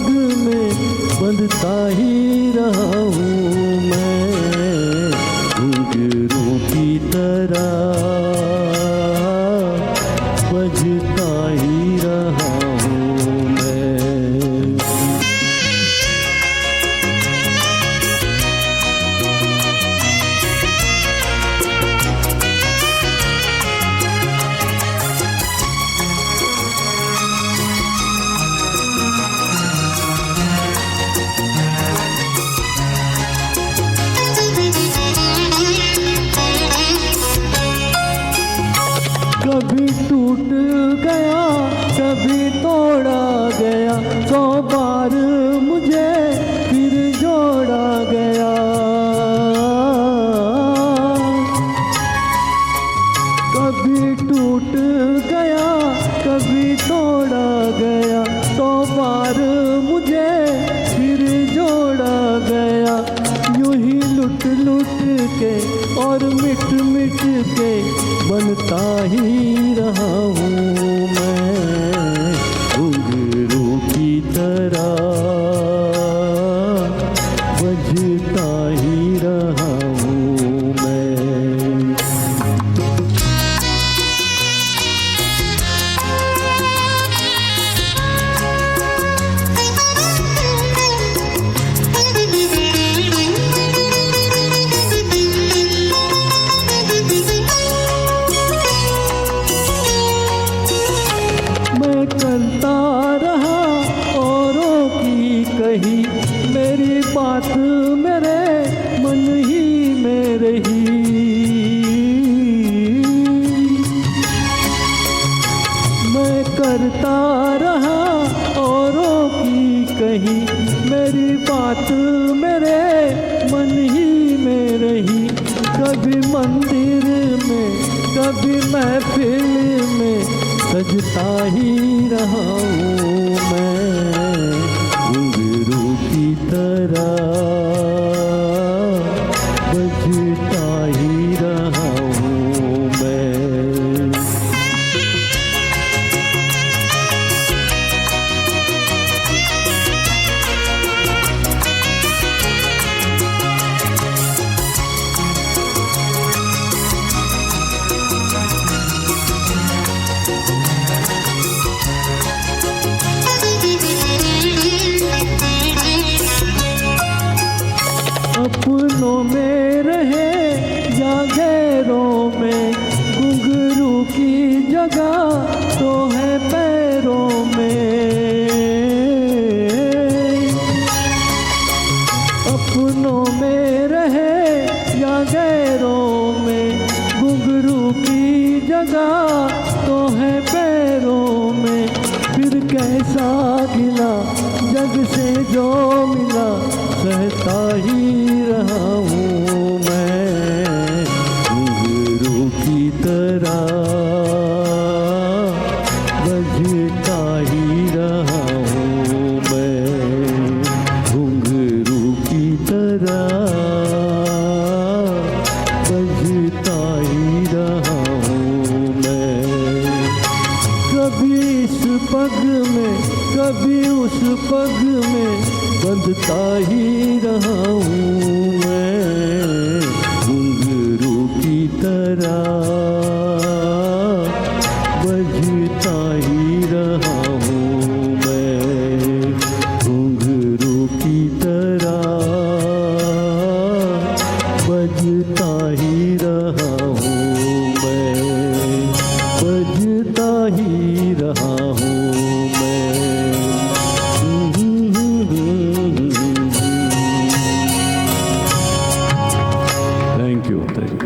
पग में बंधता ही रहा हूँ मैं, घुंघरू की तरह बजता ही रहा हूँ मैं। कभी टूट गया कभी तोड़ा गया, 100 बार मुझे फिर जोड़ा गया। कभी टूट गया कभी तोड़ा गया, 100 बार मुझे फिर जोड़ा गया। यूं ही लुट लुट के और मिट मिट के बनता ही रहा हूँ मैं, घुंघरू की तरह बजता ही रहा हूँ मैं। मैं करता रहा औरों की कही, मेरी बात मेरे मन ही में रही। मैं करता रहा औरों की कही, मेरी बात मेरे मन ही में रही। कभी मंदिर में कभी महफिल में सजता ही रहा हूँ मैं, घुंघरू की तरह बजता ही रहा हूँ मैं। अपनों में रहे या गैरों में, घुंघरू की जगह तो है पैरों में। अपनों में रहे या गैरों में, घुंघरू की जगह तो है पैरों में। फिर कैसा गिला जग से जो मिला, सहता ही रहा हूँ मैं, घुंघरू की तरह बजता ही रहा हूँ मैं, घुंघरू की तरह बजता ही रहा हूँ मैं। कभी इस पग में कभी उस पग में बंधता ही रहा हूँ।